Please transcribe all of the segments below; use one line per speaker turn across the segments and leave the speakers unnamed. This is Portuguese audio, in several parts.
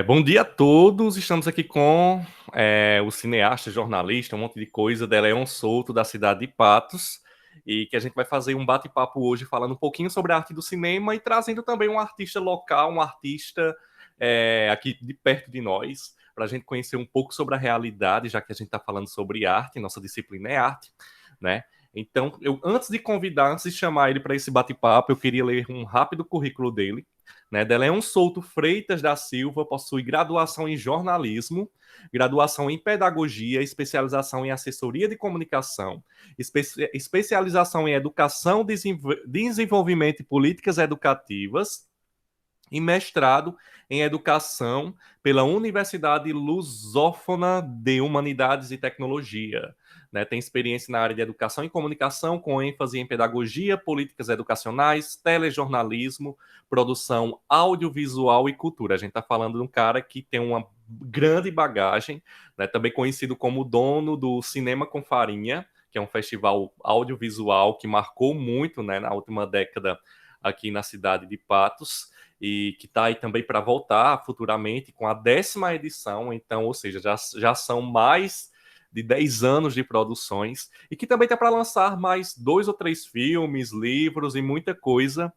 Bom dia a todos, estamos aqui com o cineasta, jornalista, um monte de coisa, Deleon Souto, da cidade de Patos, e que a gente vai fazer um bate-papo hoje falando um pouquinho sobre a arte do cinema e trazendo também um artista local, um artista aqui de perto de nós, para a gente conhecer um pouco sobre a realidade, já que a gente está falando sobre arte, nossa disciplina é arte, né? Então, antes de chamar ele para esse bate-papo, eu queria ler um rápido currículo dele, né? Deleon Souto Freitas da Silva possui graduação em jornalismo, graduação em pedagogia, especialização em assessoria de comunicação, especialização em educação, desenvolvimento e políticas educativas e mestrado em educação pela Universidade Lusófona de Humanidades e Tecnologia. Né, tem experiência na área de educação e comunicação, com ênfase em pedagogia, políticas educacionais, telejornalismo, produção audiovisual e cultura. A gente está falando de um cara que tem uma grande bagagem, né, também conhecido como dono do Cinema com Farinha, que é um festival audiovisual que marcou muito, né, na última década aqui na cidade de Patos, e que está aí também para voltar futuramente com a 10ª edição, então, ou seja, já são mais de 10 anos de produções, e que também está para lançar mais 2 ou 3 filmes, livros e muita coisa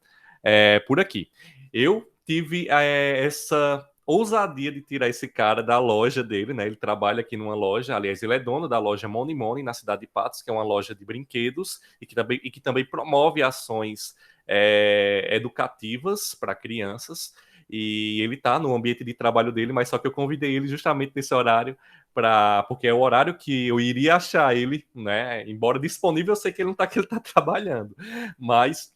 por aqui. Eu tive essa ousadia de tirar esse cara da loja dele, né? Ele trabalha aqui numa loja, aliás, ele é dono da loja Money Money, na cidade de Patos, que é uma loja de brinquedos e que também promove ações educativas para crianças. E ele está no ambiente de trabalho dele, mas só que eu convidei ele justamente nesse horário porque é o horário que eu iria achar ele, né? Embora disponível, eu sei que ele não está que ele está trabalhando, mas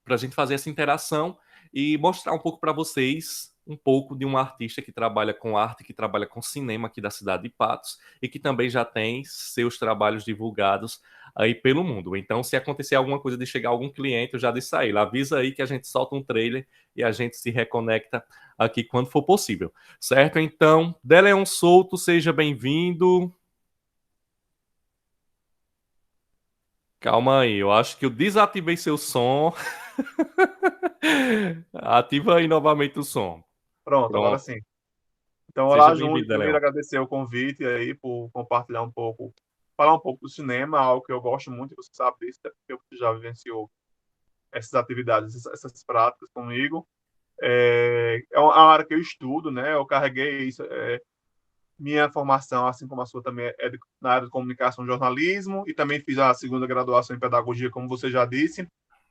para a gente fazer essa interação e mostrar um pouco para vocês um pouco de um artista que trabalha com arte, que trabalha com cinema aqui da cidade de Patos e que também já tem seus trabalhos divulgados aí pelo mundo. Então, se acontecer alguma coisa de chegar algum cliente, eu já disse a ele, avisa aí que a gente solta um trailer e a gente se reconecta aqui quando for possível, certo? Então, Deleon Souto, seja bem-vindo. Calma aí, eu acho que eu desativei seu som. Ativa aí novamente o som.
Pronto, agora
Pronto.
sim. Então,
Seja
olá, Júnior.
bem-vindo,
Primeiro,
Deleon.
agradecer o convite aí por compartilhar um pouco, falar um pouco do cinema, algo que eu gosto muito, você sabe disso, até porque você já vivenciou essas atividades, essas práticas comigo. É uma área que eu estudo, né? Eu carreguei isso, minha formação, assim como a sua, também na área de comunicação e jornalismo, e também fiz a segunda graduação em pedagogia, como você já disse.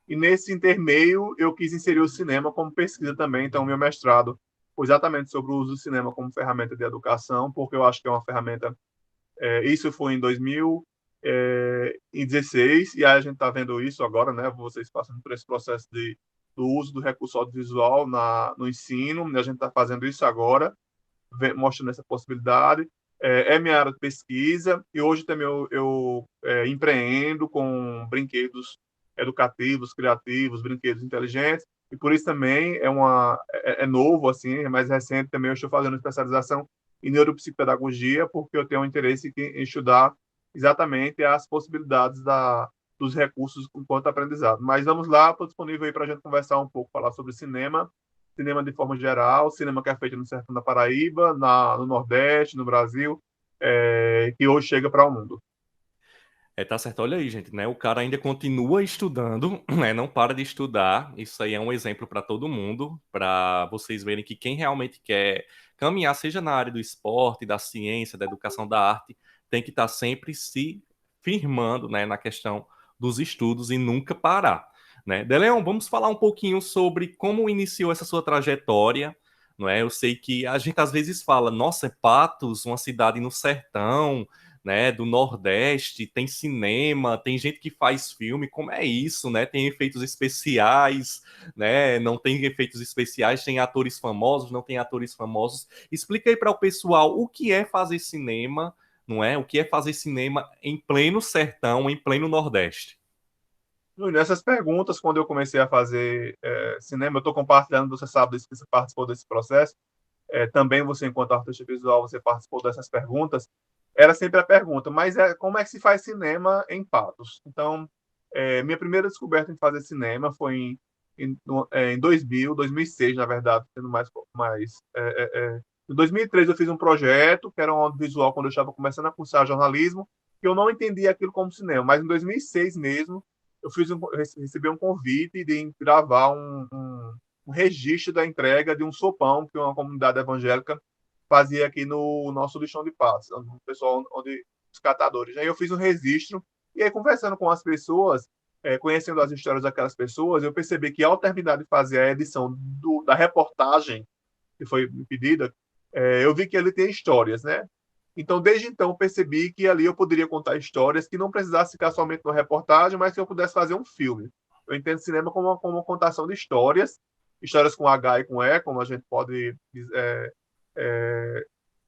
E nesse intermeio, eu quis inserir o cinema como pesquisa também. Então, meu mestrado foi exatamente sobre o uso do cinema como ferramenta de educação, porque eu acho que é uma ferramenta. Isso foi em 2016, e aí a gente está vendo isso agora, né? Vocês passando por esse processo do uso do recurso audiovisual no ensino, e a gente está fazendo isso agora, mostrando essa possibilidade. É minha área de pesquisa, e hoje também eu empreendo com brinquedos educativos, criativos, brinquedos inteligentes, e por isso também é novo, assim, é mais recente também. Eu estou fazendo especialização em neuropsicopedagogia, porque eu tenho um interesse em estudar exatamente as possibilidades dos recursos enquanto aprendizado. Mas vamos lá, estou disponível aí para a gente conversar um pouco, falar sobre cinema de forma geral, cinema que é feito no sertão da Paraíba, no Nordeste, no Brasil, que hoje chega para o mundo.
Tá certo. Olha aí, gente, né? O cara ainda continua estudando, né? Não para de estudar. Isso aí é um exemplo para todo mundo, para vocês verem que quem realmente quer caminhar, seja na área do esporte, da ciência, da educação, da arte, tem que estar sempre se firmando, né, na questão dos estudos e nunca parar, né? Deleon, vamos falar um pouquinho sobre como iniciou essa sua trajetória, não é? Eu sei que a gente às vezes fala, nossa, é Patos, uma cidade no sertão, né, do Nordeste, tem cinema, tem gente que faz filme, como é isso, né? Tem efeitos especiais, né? Não tem efeitos especiais, tem atores famosos, não tem atores famosos. Explica aí para o pessoal o que é fazer cinema, não é? O que é fazer cinema em pleno sertão, em pleno Nordeste.
Nessas perguntas, quando eu comecei a fazer cinema, eu estou compartilhando, você sabe disso, que você participou desse processo, também você, enquanto artista visual, você participou dessas perguntas. Era sempre a pergunta, mas como é que se faz cinema em Patos? Então, minha primeira descoberta em fazer cinema foi em 2000, 2006, na verdade, sendo em 2003 eu fiz um projeto que era um audiovisual quando eu estava começando a cursar jornalismo, que eu não entendia aquilo como cinema, mas em 2006 mesmo recebi um convite de gravar um registro da entrega de um sopão que uma comunidade evangélica fazia aqui no nosso lixão de Patos, o pessoal onde os catadores. Aí eu fiz um registro e aí conversando com as pessoas, conhecendo as histórias daquelas pessoas, eu percebi que ao terminar de fazer a edição da reportagem que foi pedida, eu vi que ele tem histórias, né? Então, desde então, percebi que ali eu poderia contar histórias que não precisasse ficar somente numa reportagem, mas que eu pudesse fazer um filme. Eu entendo cinema como uma contação de histórias, histórias com H e com E, como a gente pode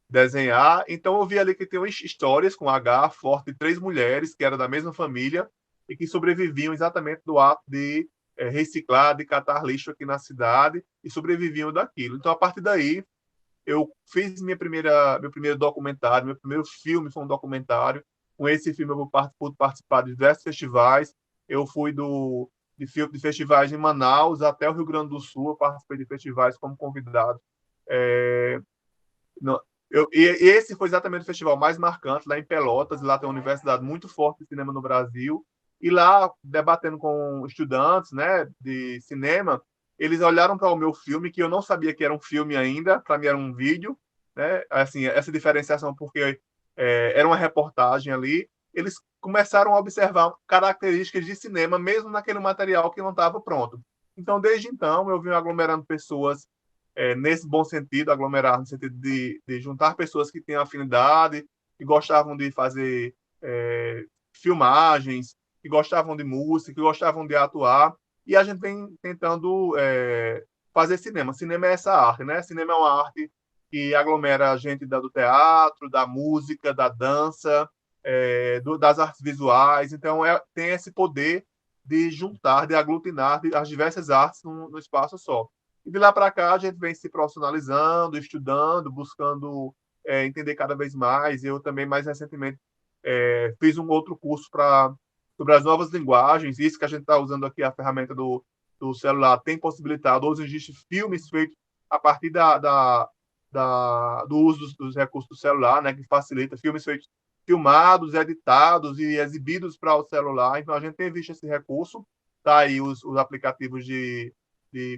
desenhar. Então, eu vi ali que tem histórias com H forte de 3 mulheres que eram da mesma família e que sobreviviam exatamente do ato de reciclar, de catar lixo aqui na cidade e sobreviviam daquilo. Então, a partir daí, eu fiz meu primeiro documentário, meu primeiro filme foi um documentário. Com esse filme eu pude participar de diversos festivais. Eu fui de festivais em Manaus até o Rio Grande do Sul, eu participei de festivais como convidado. É, não, e esse foi exatamente o festival mais marcante, lá em Pelotas, e lá tem uma universidade muito forte de cinema no Brasil. E lá, debatendo com estudantes, né, de cinema, eles olharam para o meu filme, que eu não sabia que era um filme ainda, para mim era um vídeo, né, assim, essa diferenciação, porque era uma reportagem ali. Eles começaram a observar características de cinema, mesmo naquele material que não estava pronto. Então, desde então, eu vim aglomerando pessoas nesse bom sentido, aglomerar no sentido de juntar pessoas que têm afinidade, que gostavam de fazer filmagens, que gostavam de música, que gostavam de atuar, e a gente vem tentando fazer cinema. Cinema é essa arte, né? Cinema é uma arte que aglomera a gente do teatro, da música, da dança, das artes visuais. Então, tem esse poder de juntar, de aglutinar as diversas artes no espaço só. E de lá para cá a gente vem se profissionalizando, estudando, buscando entender cada vez mais. Eu também, mais recentemente, fiz um outro curso sobre as novas linguagens. Isso que a gente está usando aqui, a ferramenta do celular, tem possibilitado. Hoje existem filmes feitos a partir do uso dos recursos do celular, né, que facilita filmes feitos filmados, editados e exibidos para o celular. Então, a gente tem visto esse recurso. Tá aí os aplicativos de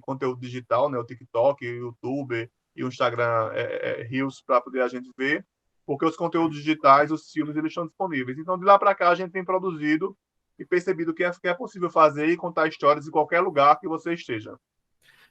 conteúdo digital, né, o TikTok, o YouTube e o Instagram Reels para poder a gente ver, porque os conteúdos digitais, os filmes, eles estão disponíveis. Então, de lá para cá, a gente tem produzido e percebido que é possível fazer e contar histórias em qualquer lugar que você esteja.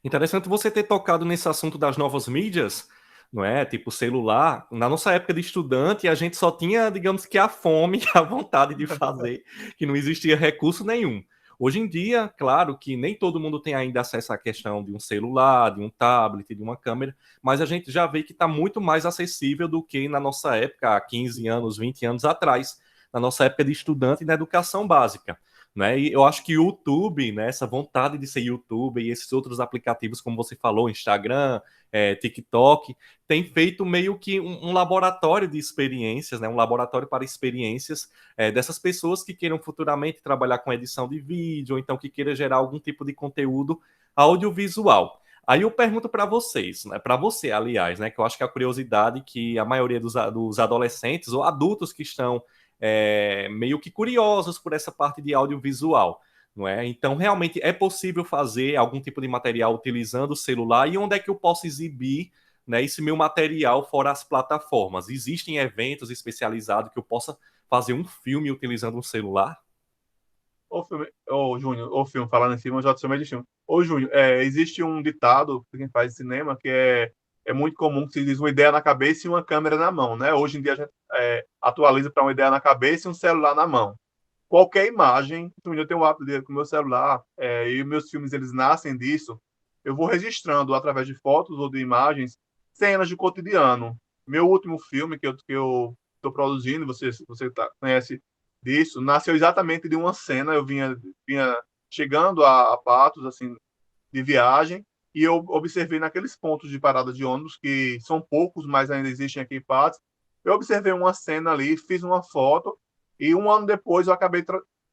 Interessante você ter tocado nesse assunto das novas mídias, não é? Tipo celular. Na nossa época de estudante, a gente só tinha, digamos que a fome, a vontade de fazer, que não existia recurso nenhum. Hoje em dia, claro que nem todo mundo tem ainda acesso à questão de um celular, de um tablet, de uma câmera, mas a gente já vê que está muito mais acessível do que na nossa época, há 15 anos, 20 anos atrás, na nossa época de estudante e na educação básica. Né? E eu acho que o YouTube, né, essa vontade de ser YouTube e esses outros aplicativos, como você falou, Instagram, TikTok, tem feito meio que um laboratório de experiências, né, um laboratório para experiências dessas pessoas que queiram futuramente trabalhar com edição de vídeo, ou então que queiram gerar algum tipo de conteúdo audiovisual. Aí eu pergunto para vocês, né, para você, aliás, né, que eu acho que é a curiosidade que a maioria dos adolescentes ou adultos que estão meio que curiosos por essa parte de audiovisual, não é? Então, realmente é possível fazer algum tipo de material utilizando o celular e onde é que eu posso exibir, né, esse meu material fora as plataformas? Existem eventos especializados que eu possa fazer um filme utilizando um celular?
Ô Júnior, ô filme, falando em filme, eu já te chamei de filme. Ô Júnior, existe um ditado para quem faz cinema que é muito comum que se diz uma ideia na cabeça e uma câmera na mão, né? Hoje em dia a gente atualiza para uma ideia na cabeça e um celular na mão. Qualquer imagem, eu tenho o hábito de com o meu celular, e meus filmes eles nascem disso, eu vou registrando através de fotos ou de imagens cenas de cotidiano. Meu último filme que eu estou produzindo, você conhece disso, nasceu exatamente de uma cena. Eu vinha chegando a Patos, assim, de viagem, e eu observei naqueles pontos de parada de ônibus, que são poucos, mas ainda existem aqui em Patos. Eu observei uma cena ali, fiz uma foto, e um ano depois eu acabei,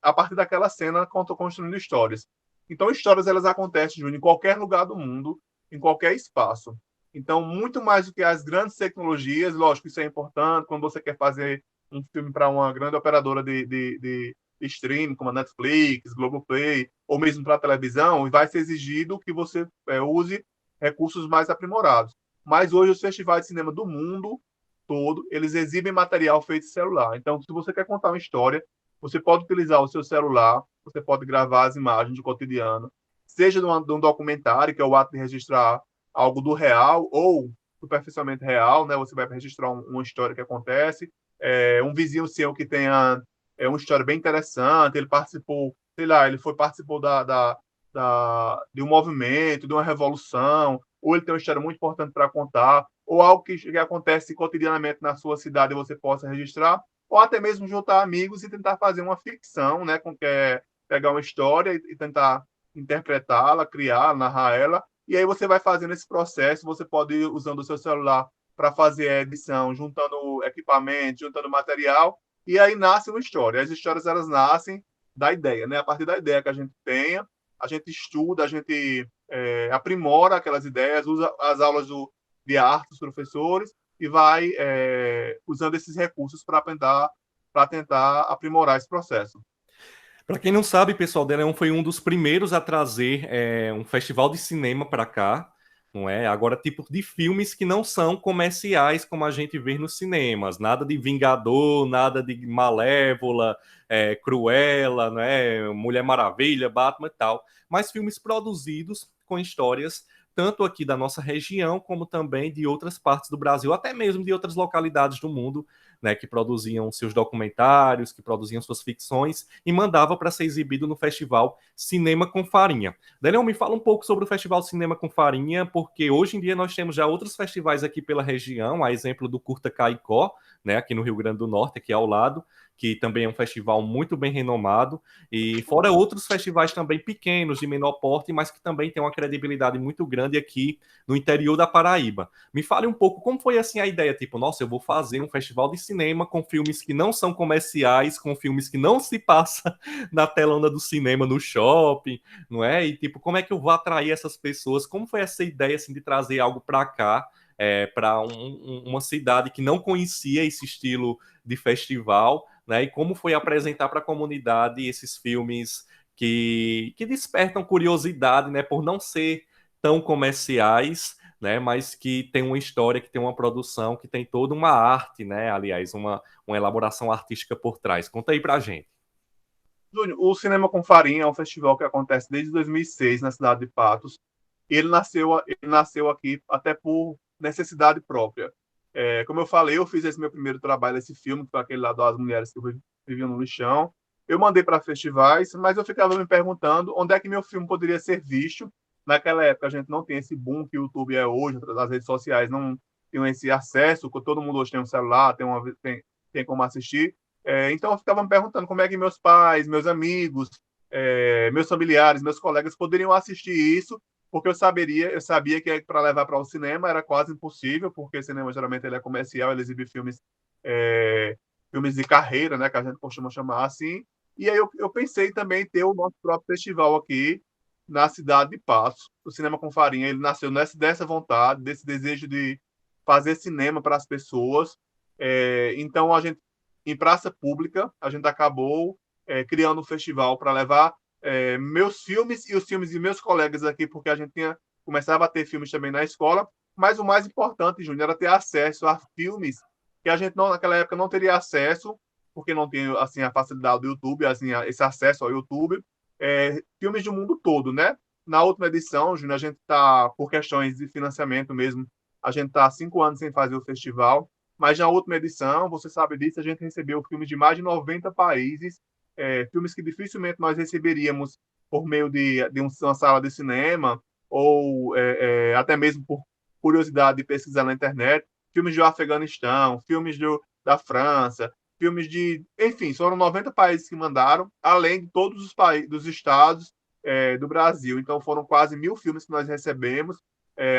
a partir daquela cena, construindo histórias. Então, histórias elas acontecem, Júnior, em qualquer lugar do mundo, em qualquer espaço. Então, muito mais do que as grandes tecnologias, lógico, isso é importante quando você quer fazer um filme para uma grande operadora de streaming, como a Netflix, Globoplay, ou mesmo para a televisão, e vai ser exigido que você use recursos mais aprimorados. Mas hoje os festivais de cinema do mundo todo, eles exibem material feito em celular. Então, se você quer contar uma história, você pode utilizar o seu celular, você pode gravar as imagens do cotidiano, seja de um documentário, que é o ato de registrar algo do real ou superficialmente real, né? Você vai registrar uma história que acontece, um vizinho seu que tenha uma história bem interessante, ele participou, sei lá, participou de um movimento, de uma revolução, ou ele tem uma história muito importante para contar, ou algo que acontece cotidianamente na sua cidade e você possa registrar, ou até mesmo juntar amigos e tentar fazer uma ficção, né? Com que é pegar uma história e tentar interpretá-la, criar, narrar ela, e aí você vai fazendo esse processo, você pode ir usando o seu celular para fazer a edição, juntando equipamento, juntando material, e aí nasce uma história. As histórias elas nascem da ideia, né? A partir da ideia que a gente tenha, a gente estuda, a gente aprimora aquelas ideias, usa as aulas de arte dos professores e vai usando esses recursos para tentar aprimorar esse processo.
Para quem não sabe, pessoal, Deleon foi um dos primeiros a trazer um festival de cinema para cá, não é? Agora, tipo de filmes que não são comerciais como a gente vê nos cinemas, nada de Vingador, nada de Malévola, Cruella, não é? Mulher Maravilha, Batman e tal, mas filmes produzidos com histórias tanto aqui da nossa região como também de outras partes do Brasil, até mesmo de outras localidades do mundo, né, que produziam seus documentários, que produziam suas ficções e mandava para ser exibido no festival Cinema com Farinha. Daniel, me fala um pouco sobre o Festival Cinema com Farinha, porque hoje em dia nós temos já outros festivais aqui pela região, a exemplo do Curta Caicó, né, aqui no Rio Grande do Norte, aqui ao lado, que também é um festival muito bem renomado, e fora outros festivais também pequenos, de menor porte, mas que também têm uma credibilidade muito grande aqui no interior da Paraíba. Me fale um pouco como foi assim a ideia, tipo, nossa, eu vou fazer um festival de cinema com filmes que não são comerciais, com filmes que não se passa na telona do cinema no shopping, não é? E tipo, como é que eu vou atrair essas pessoas? Como foi essa ideia assim de trazer algo para cá? Para uma cidade que não conhecia esse estilo de festival, né? E como foi apresentar para a comunidade esses filmes que despertam curiosidade, né? Por não ser tão comerciais, né? Mas que tem uma história, que tem uma produção, que tem toda uma arte, né? Aliás, uma elaboração artística por trás. Conta aí pra gente.
Júnior, o Cinema com Farinha é um festival que acontece desde 2006 na cidade de Patos. Ele nasceu aqui até por necessidade própria. Como eu falei, eu fiz esse meu primeiro trabalho, esse filme, que foi aquele lá das mulheres que viviam no lixão. Eu mandei para festivais, mas eu ficava me perguntando onde é que meu filme poderia ser visto. Naquela época a gente não tem esse boom que o YouTube é hoje, as redes sociais não tinham esse acesso, todo mundo hoje tem um celular, tem como assistir. Então eu ficava me perguntando como é que meus pais, meus amigos, meus familiares, meus colegas poderiam assistir isso, porque eu sabia que para levar para o cinema era quase impossível, porque o cinema geralmente ele é comercial, ele exibe filmes de carreira, né, que a gente costuma chamar assim. E aí eu pensei também em ter o nosso próprio festival aqui na cidade de Patos. O Cinema com Farinha, ele nasceu dessa vontade, desse desejo de fazer cinema para as pessoas. Então a gente em praça pública, a gente acabou criando um festival para levar meus filmes e os filmes de meus colegas aqui, porque a gente começava a ter filmes também na escola, mas o mais importante, Júnior, era ter acesso a filmes que a gente naquela época não teria acesso, porque não tinha assim, a facilidade do YouTube, assim, esse acesso ao YouTube, filmes do mundo todo, né? Na última edição, Júnior, a gente está, por questões de financiamento mesmo, a gente está há 5 anos sem fazer o festival, mas na última edição, você sabe disso, a gente recebeu filmes de mais de 90 países, filmes que dificilmente nós receberíamos por meio de uma sala de cinema, ou até mesmo por curiosidade de pesquisar na internet, filmes do Afeganistão, filmes da França, filmes de... Enfim, foram 90 países que mandaram, além de todos os países, dos estados do Brasil. Então, foram quase 1.000 filmes que nós recebemos.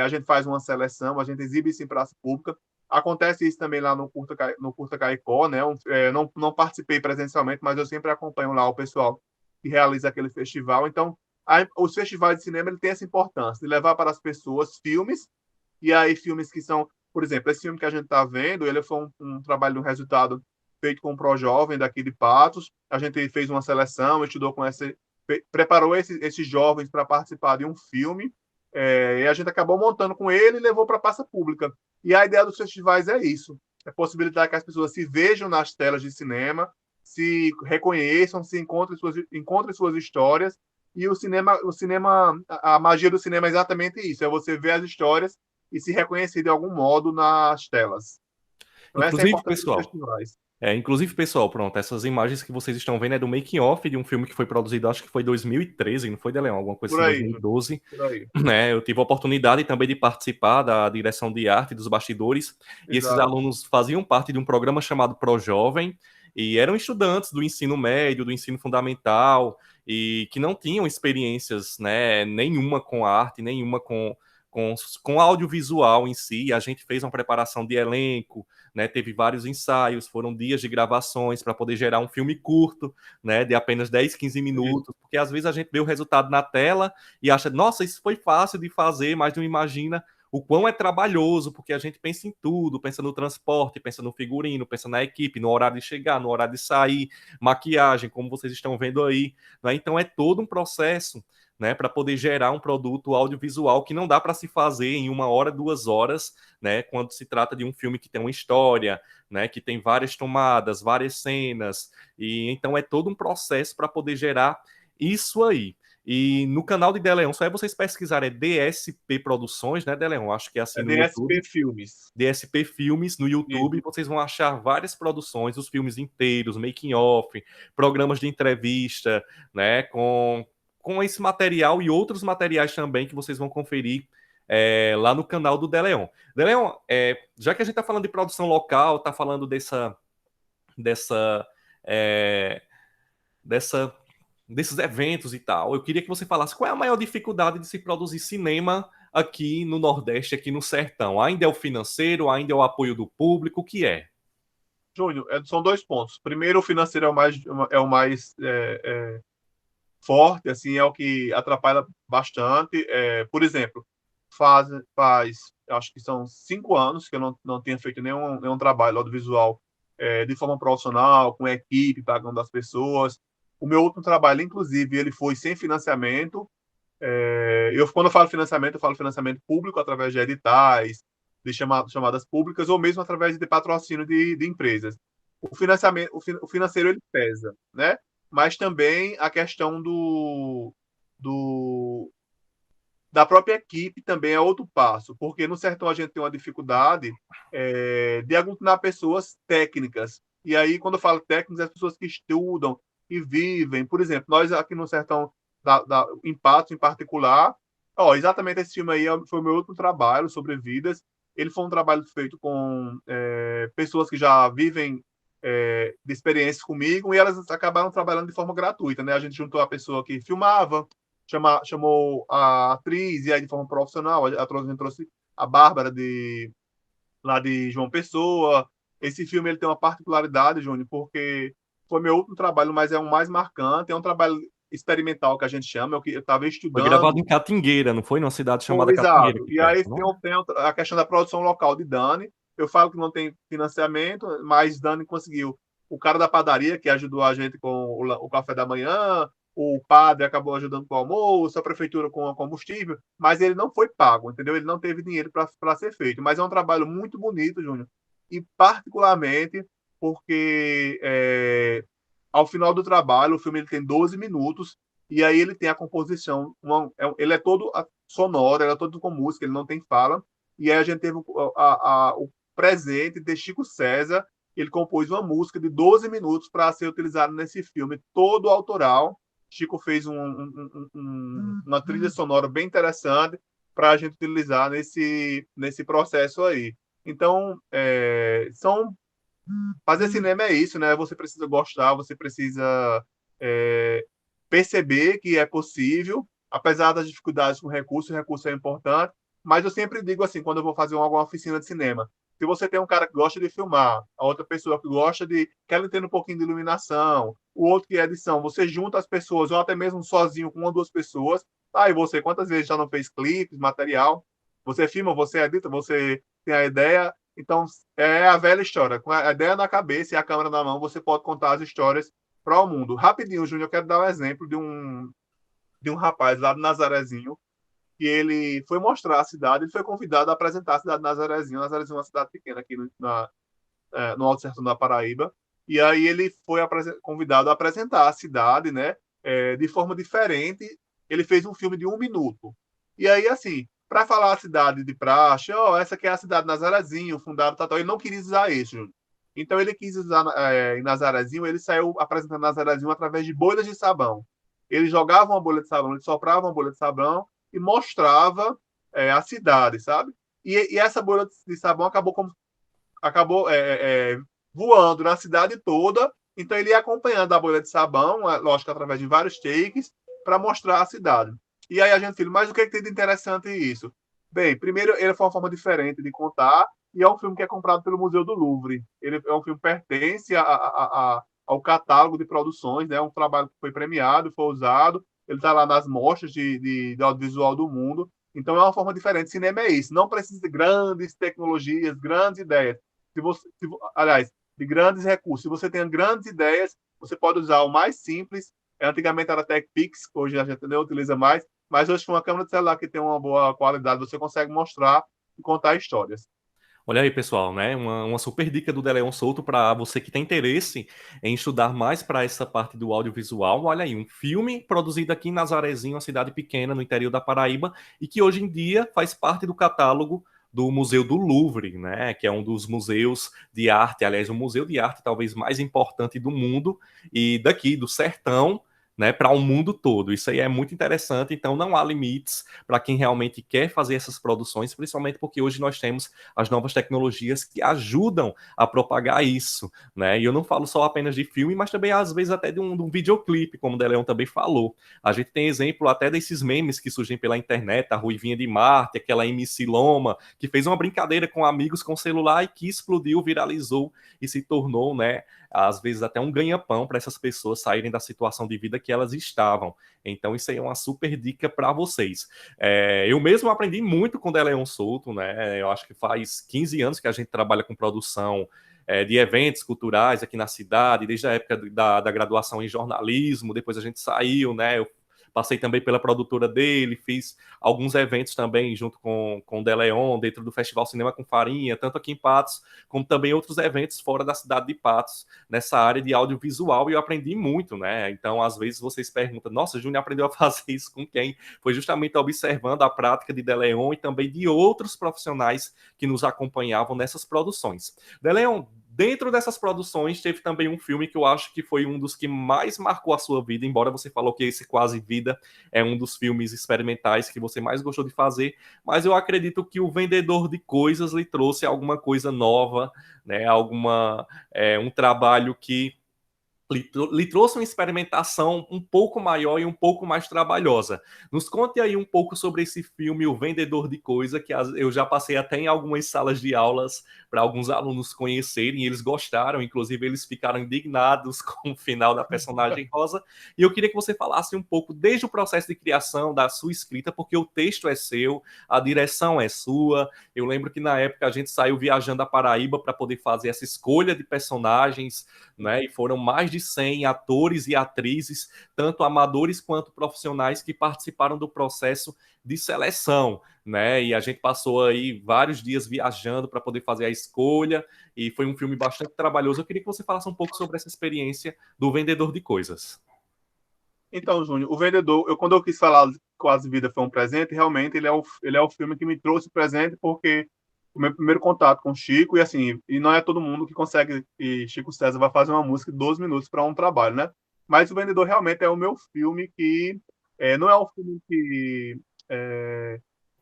A gente faz uma seleção, a gente exibe isso em praça pública. Acontece isso também lá no Curta Caicó, né? Não participei presencialmente, mas eu sempre acompanho lá o pessoal que realiza aquele festival. Então, os festivais de cinema ele tem essa importância de levar para as pessoas filmes, e aí filmes que são, por exemplo, esse filme que a gente está vendo, ele foi um trabalho, um resultado feito com um pró-jovem daqui de Patos. A gente fez uma seleção, estudou com essa, preparou esses jovens para participar de um filme, e a gente acabou montando com ele e levou para a praça pública. E a ideia dos festivais é isso, é possibilitar que as pessoas se vejam nas telas de cinema, se reconheçam, se encontrem suas histórias, e o cinema, a magia do cinema é exatamente isso, é você ver as histórias e se reconhecer de algum modo nas telas. Então essa é a
Inclusive,
importância dos
pessoal,
festivais.
pronto, essas imagens que vocês estão vendo é do making of de um filme que foi produzido, acho que foi 2013, não foi, Deleon? Alguma coisa
Por
assim,
aí,
2012.
por aí.
Né? Eu tive a oportunidade também de participar da direção de arte dos bastidores, e esses
Exato.
alunos faziam parte de um programa chamado ProJovem, e eram estudantes do ensino médio, do ensino fundamental, e que não tinham experiências, né, nenhuma com arte, nenhuma com audiovisual em si. E a gente fez uma preparação de elenco, né, teve vários ensaios, foram dias de gravações para poder gerar um filme curto, né, de apenas 10, 15
Sim.
minutos, porque às vezes a gente vê o resultado na tela e acha, nossa, isso foi fácil de fazer, mas não imagina o quão é trabalhoso, porque a gente pensa em tudo, pensa no transporte, pensa no figurino, pensa na equipe, no horário de chegar, no horário de sair, maquiagem, como vocês estão vendo aí, né? Então é todo um processo, né, para poder gerar um produto audiovisual que não dá para se fazer em 1 hora, 2 horas, né, quando se trata de um filme que tem uma história, né, que tem várias tomadas, várias cenas, e então é todo um processo para poder gerar isso aí. E no canal de Deleon, só é vocês pesquisarem, é DSP Produções, né, Deleon? Acho que é assim
É
no
DSP
YouTube.
Filmes.
DSP Filmes no YouTube,
Isso.
vocês vão achar várias produções, os filmes inteiros, making off, programas de entrevista, né, com esse material e outros materiais também que vocês vão conferir lá no canal do Deleon. Deleon, já que a gente está falando de produção local, está falando dessa, é, dessa desses eventos e tal. Eu queria que você falasse qual é a maior dificuldade de se produzir cinema aqui no Nordeste, aqui no Sertão. Ainda é o financeiro, ainda é o apoio do público, o que é?
Júnior, são dois pontos. Primeiro, o financeiro é o mais forte, assim, é o que atrapalha bastante. Por exemplo, acho que são 5 anos que eu não tenho feito nenhum trabalho audiovisual de forma profissional, com equipe, pagando as pessoas. O meu último trabalho, inclusive, ele foi sem financiamento. Quando eu falo financiamento público através de editais, de chamadas públicas, ou mesmo através de patrocínio de empresas. O financiamento, o financeiro ele pesa, né? Mas também a questão do da própria equipe também é outro passo, porque no sertão a gente tem uma dificuldade de aglutinar pessoas técnicas. E aí, quando eu falo técnicas, é as pessoas que estudam e vivem. Por exemplo, nós aqui no sertão, em Patos em particular, exatamente esse filme aí foi o meu último trabalho sobre vidas. Ele foi um trabalho feito com pessoas que já vivem de experiências comigo e elas acabaram trabalhando de forma gratuita, né? A gente juntou a pessoa que filmava, chamou a atriz, e aí de forma profissional, a gente trouxe a Bárbara lá de João Pessoa. Esse filme ele tem uma particularidade, Júnior, porque foi meu último trabalho, mas é o mais marcante, é um trabalho experimental que a gente chama, eu estava
Foi gravado
estudando.
em Catingueira, não foi? Numa cidade chamada
Foi,
Catingueira,
exato.
aqui
E aí
perto, não?
tem a questão da produção local de Dani. Eu falo que não tem financiamento, mas Dani conseguiu. O cara da padaria, que ajudou a gente com o café da manhã, o padre acabou ajudando com o almoço, a prefeitura com o combustível, mas ele não foi pago, entendeu? Ele não teve dinheiro para ser feito. Mas é um trabalho muito bonito, Júnior, e particularmente porque ao final do trabalho, o filme ele tem 12 minutos, e aí ele tem a composição, ele é todo sonoro, ele é todo com música, ele não tem fala. E aí a gente teve o presente de Chico César, ele compôs uma música de 12 minutos para ser utilizada nesse filme, todo autoral. Chico fez uma trilha sonora bem interessante para a gente utilizar nesse processo aí. Então, fazer cinema é isso, né? Você precisa gostar, você precisa é, perceber que é possível, apesar das dificuldades com o recurso é importante. Mas eu sempre digo assim, quando eu vou fazer alguma oficina de cinema, Se você tem um cara que gosta de filmar, a outra pessoa que gosta de quer entender um pouquinho de iluminação, o outro que é edição, você junta as pessoas, ou até mesmo sozinho com uma ou duas pessoas. Ah, e você, quantas vezes já não fez clipes, material? Você filma, você edita, você tem a ideia. Então, é a velha história. Com a ideia na cabeça e a câmera na mão, você pode contar as histórias para o mundo. Rapidinho, Júnior, eu quero dar um exemplo de um rapaz lá do Nazarezinho, que ele foi mostrar a cidade, ele foi convidado a apresentar a cidade de Nazarezinho. Nazarezinho é uma cidade pequena aqui no Alto Sertão da Paraíba. E aí ele foi convidado a apresentar a cidade, né? De forma diferente. Ele fez um filme de 1 minuto. E aí, assim, para falar a cidade de praxe, essa aqui é a cidade de Nazarezinho, fundado, tal, ele não queria usar isso. Então ele quis usar em Nazarezinho, ele saiu apresentando Nazarezinho através de bolhas de sabão. Ele jogava uma bolha de sabão, ele soprava uma bolha de sabão e mostrava a cidade, sabe? E essa bolha de sabão acabou voando na cidade toda. Então ele ia acompanhando a bolha de sabão, lógico, através de vários takes, para mostrar a cidade. E aí a gente fala, mas o que, tem de interessante isso? Bem, primeiro, ele foi uma forma diferente de contar, e é um filme que é comprado pelo Museu do Louvre. Ele é um filme que pertence ao catálogo de produções, né? Um trabalho que foi premiado, foi usado, ele está lá nas mostras de audiovisual do mundo. Então é uma forma diferente. Cinema é isso. Não precisa de grandes tecnologias, grandes ideias. Aliás, de grandes recursos. Se você tem grandes ideias, você pode usar o mais simples. Antigamente era TechPix, hoje a gente não utiliza mais, mas hoje com uma câmera de celular que tem uma boa qualidade, você consegue mostrar e contar histórias.
Olha aí, pessoal, né? Uma super dica do Deleon Souto para você que tem interesse em estudar mais para essa parte do audiovisual. Olha aí, um filme produzido aqui em Nazarezinho, uma cidade pequena no interior da Paraíba, e que hoje em dia faz parte do catálogo do Museu do Louvre, né? Que é um dos museus de arte, aliás, o museu de arte talvez mais importante do mundo, e daqui, do sertão, né, para o mundo todo. Isso aí é muito interessante, então não há limites para quem realmente quer fazer essas produções, principalmente porque hoje nós temos as novas tecnologias que ajudam a propagar isso, né? E eu não falo só apenas de filme, mas também às vezes até de um videoclipe, como o Deleon também falou. A gente tem exemplo até desses memes que surgem pela internet, a Ruivinha de Marte, aquela MC Loma, que fez uma brincadeira com amigos com celular e que explodiu, viralizou e se tornou, né, às vezes até um ganha-pão para essas pessoas saírem da situação de vida que elas estavam. Então isso aí é uma super dica para vocês. Eu mesmo aprendi muito com o Deleon Souto, né? Eu acho que faz 15 anos que a gente trabalha com produção de eventos culturais aqui na cidade, desde a época da graduação em jornalismo, depois a gente saiu, né? Eu passei também pela produtora dele, fiz alguns eventos também junto com o Deleon, dentro do Festival Cinema com Farinha, tanto aqui em Patos, como também outros eventos fora da cidade de Patos, nessa área de audiovisual, e eu aprendi muito, né? Então, às vezes vocês perguntam, nossa, Júnior aprendeu a fazer isso com quem? Foi justamente observando a prática de Deleon e também de outros profissionais que nos acompanhavam nessas produções. Deleon, dentro dessas produções, teve também um filme que eu acho que foi um dos que mais marcou a sua vida, embora você falou que esse Quase Vida é um dos filmes experimentais que você mais gostou de fazer, mas eu acredito que o Vendedor de Coisas lhe trouxe alguma coisa nova, né? Um trabalho que lhe trouxe uma experimentação um pouco maior e um pouco mais trabalhosa. Nos conte aí um pouco sobre esse filme, O Vendedor de Coisa, que eu já passei até em algumas salas de aulas para alguns alunos conhecerem, e eles gostaram, inclusive eles ficaram indignados com o final da personagem Rosa, e eu queria que você falasse um pouco desde o processo de criação, da sua escrita, porque o texto é seu, a direção é sua. Eu lembro que na época a gente saiu viajando a Paraíba para poder fazer essa escolha de personagens, né? E foram mais de 100 atores e atrizes, tanto amadores quanto profissionais, que participaram do processo de seleção, né? E a gente passou aí vários dias viajando para poder fazer a escolha, e foi um filme bastante trabalhoso. Eu queria que você falasse um pouco sobre essa experiência do Vendedor de Coisas.
Então, Júnior, o vendedor, quando eu quis falar Quase Vida foi um presente, realmente ele é o filme que me trouxe o presente, porque o meu primeiro contato com o Chico, e assim, e não é todo mundo que consegue, e Chico César vai fazer uma música de 12 minutos para um trabalho, né? Mas o Vendedor realmente é o meu filme que não é o filme que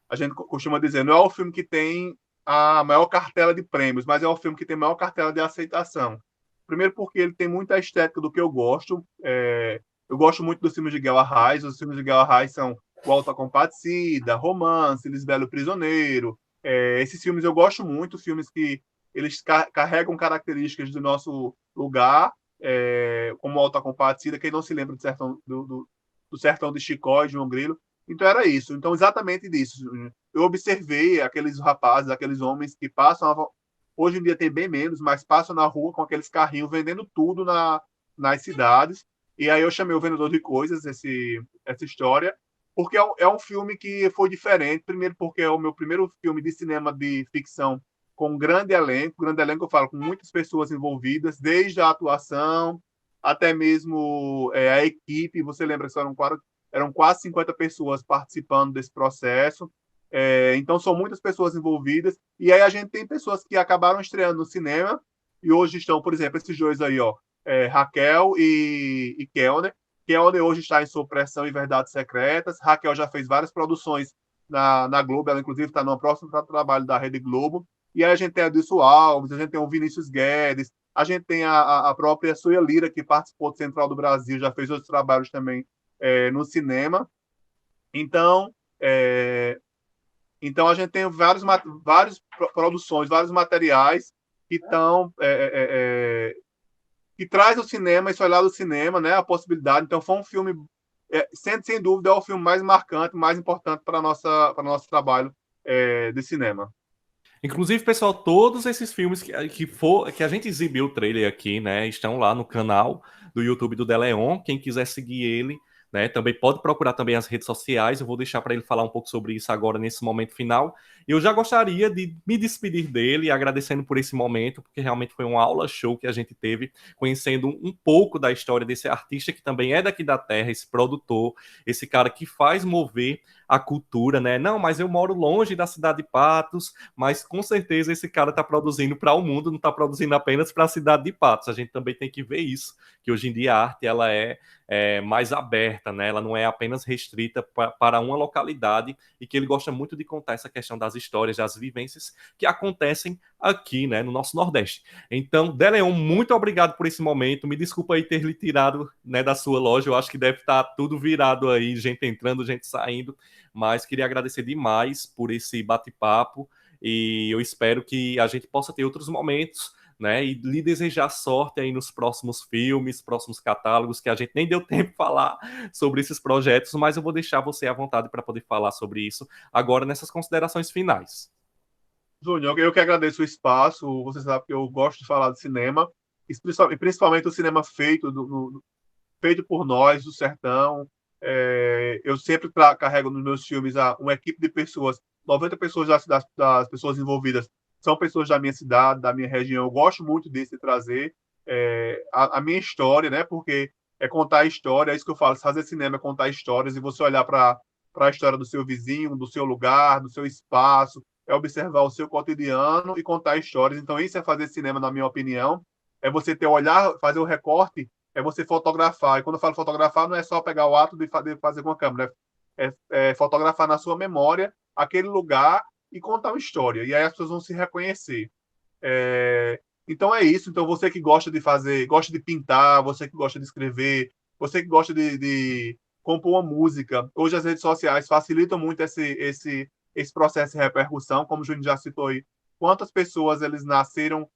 a gente costuma dizer, não é o filme que tem a maior cartela de prêmios, mas é o filme que tem a maior cartela de aceitação. Primeiro porque ele tem muita estética do que eu gosto. Eu gosto muito dos filmes de Guel Arraes. Os filmes de Guel Arraes são O Auto da Compadecida, Romance, Lisbelo Prisioneiro. Esses filmes eu gosto muito, filmes que eles carregam características do nosso lugar, como Alta Compadecida, quem não se lembra do Sertão de Chicó e João Grilo. Então era isso. Então, exatamente disso. Eu observei aqueles rapazes, aqueles homens que passam, hoje em dia tem bem menos, mas passam na rua com aqueles carrinhos vendendo tudo nas cidades. E aí eu chamei o Vendedor de Coisas, essa história, porque é um filme que foi diferente. Primeiro porque é o meu primeiro filme de cinema de ficção com um grande elenco eu falo, com muitas pessoas envolvidas, desde a atuação até mesmo a equipe. Você lembra que eram quase 50 pessoas participando desse processo. Então, são muitas pessoas envolvidas. E aí a gente tem pessoas que acabaram estreando no cinema e hoje estão, por exemplo, esses dois aí, ó, Raquel e Kelner. Kelner hoje está em Supressão e Verdades Secretas. Raquel já fez várias produções na Globo. Ela, inclusive, está no próximo trabalho da Rede Globo. E aí a gente tem a Adilson Alves, a gente tem o Vinícius Guedes, a gente tem a própria Suia Lira, que participou do Central do Brasil, já fez outros trabalhos também no cinema. Então, a gente tem várias produções, vários materiais que estão que traz o cinema, esse olhar do cinema, né, a possibilidade. Então, foi um filme, sem dúvida, é o filme mais marcante, mais importante para o nosso trabalho de cinema.
Inclusive, pessoal, todos esses filmes que a gente exibiu o trailer aqui, né, estão lá no canal do YouTube do Deleon. Quem quiser seguir ele, né, também pode procurar também as redes sociais. Eu vou deixar para ele falar um pouco sobre isso agora nesse momento final. Eu já gostaria de me despedir dele, agradecendo por esse momento, porque realmente foi uma aula show que a gente teve, conhecendo um pouco da história desse artista que também é daqui da terra, esse produtor, esse cara que faz mover a cultura, né? Não, mas eu moro longe da cidade de Patos, mas com certeza esse cara está produzindo para o mundo, não está produzindo apenas para a cidade de Patos. A gente também tem que ver isso, que hoje em dia a arte ela é mais aberta, né? Ela não é apenas restrita para uma localidade, e que ele gosta muito de contar essa questão das histórias, das vivências que acontecem aqui, né, no nosso Nordeste. Então, Deleon, muito obrigado por esse momento. Me desculpa aí ter lhe tirado, né, da sua loja. Eu acho que deve estar tudo virado aí, gente entrando, gente saindo, mas queria agradecer demais por esse bate-papo e eu espero que a gente possa ter outros momentos, né, e lhe desejar sorte aí nos próximos filmes, próximos catálogos, que a gente nem deu tempo de falar sobre esses projetos, mas eu vou deixar você à vontade para poder falar sobre isso agora nessas considerações finais.
Júnior, eu que agradeço o espaço. Você sabe que eu gosto de falar de cinema, e principalmente o cinema feito por nós, do sertão. Eu sempre carrego nos meus filmes uma equipe de pessoas, 90 pessoas das pessoas envolvidas são pessoas da minha cidade, da minha região. Eu gosto muito disso, de trazer a minha história, né? Porque é contar a história, é isso que eu falo, fazer cinema é contar histórias e você olhar para a história do seu vizinho, do seu lugar, do seu espaço, é observar o seu cotidiano e contar histórias. Então, isso é fazer cinema, na minha opinião. É você ter o olhar, fazer o recorte, é você fotografar. E quando eu falo fotografar, não é só pegar o ato de fazer com a câmera, é fotografar na sua memória aquele lugar e contar uma história. E aí as pessoas vão se reconhecer. Então é isso. Então você que gosta de fazer, gosta de pintar, você que gosta de escrever, você que gosta de compor uma música. Hoje as redes sociais facilitam muito esse processo de repercussão, como o Júnior já citou aí. Quantas pessoas eles nasceram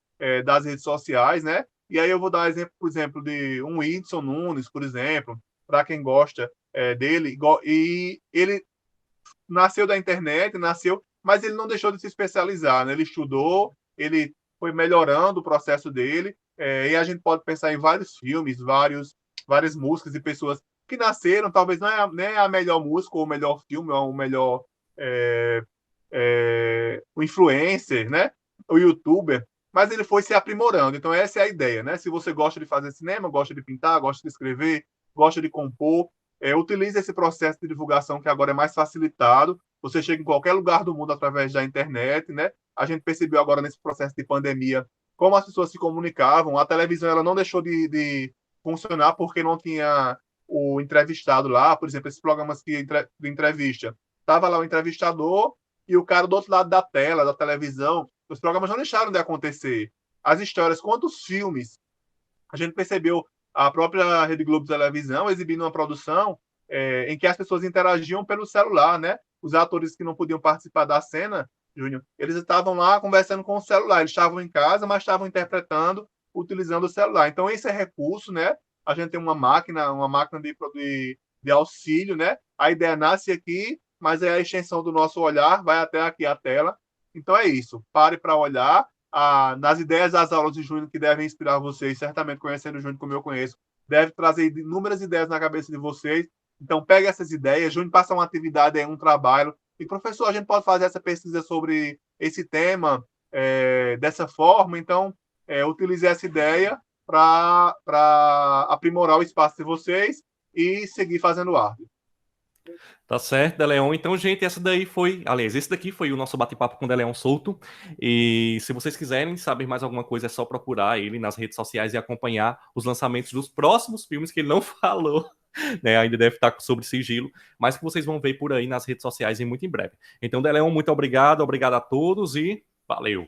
das redes sociais, né? E aí eu vou dar exemplo, por exemplo, de um Whindersson Nunes, por exemplo, para quem gosta dele. E ele nasceu da internet, mas ele não deixou de se especializar, né? Ele estudou, ele foi melhorando o processo dele, e a gente pode pensar em vários filmes, várias músicas e pessoas que nasceram, talvez não é nem a melhor música ou o melhor filme, ou o melhor o influencer, né? O youtuber, mas ele foi se aprimorando. Então essa é a ideia, né? Se você gosta de fazer cinema, gosta de pintar, gosta de escrever, gosta de compor, utilize esse processo de divulgação que agora é mais facilitado. Você chega em qualquer lugar do mundo através da internet, né? A gente percebeu agora nesse processo de pandemia como as pessoas se comunicavam. A televisão ela não deixou de funcionar porque não tinha o entrevistado lá, por exemplo, esses programas de entrevista. Tava lá o entrevistador e o cara do outro lado da tela, da televisão. Os programas não deixaram de acontecer. As histórias, quantos filmes a gente percebeu a própria Rede Globo de Televisão exibindo uma produção em que as pessoas interagiam pelo celular, né? Os atores que não podiam participar da cena Júnior, eles estavam lá conversando com o celular, eles estavam em casa, mas estavam interpretando utilizando o celular. Então, esse é recurso, né? A gente tem uma máquina de auxílio, né? A ideia nasce aqui, mas é a extensão do nosso olhar, vai até aqui a tela. Então é isso. Pare para olhar nas ideias das aulas de Júnior que devem inspirar vocês, certamente conhecendo o Júnior como eu conheço, deve trazer inúmeras ideias na cabeça de vocês. Então pegue essas ideias, Júnior passa uma atividade, um trabalho, e professor, a gente pode fazer essa pesquisa sobre esse tema dessa forma, então utilize essa ideia para aprimorar o espaço de vocês e seguir fazendo arte.
Tá certo, Deleon. Então, gente, essa daí foi. Aliás, esse daqui foi o nosso bate-papo com o Deleon Souto. E se vocês quiserem saber mais alguma coisa, é só procurar ele nas redes sociais e acompanhar os lançamentos dos próximos filmes que ele não falou, né? Ainda deve estar sobre sigilo, mas que vocês vão ver por aí nas redes sociais e muito em breve. Então, Deleon, muito obrigado, obrigado a todos e valeu!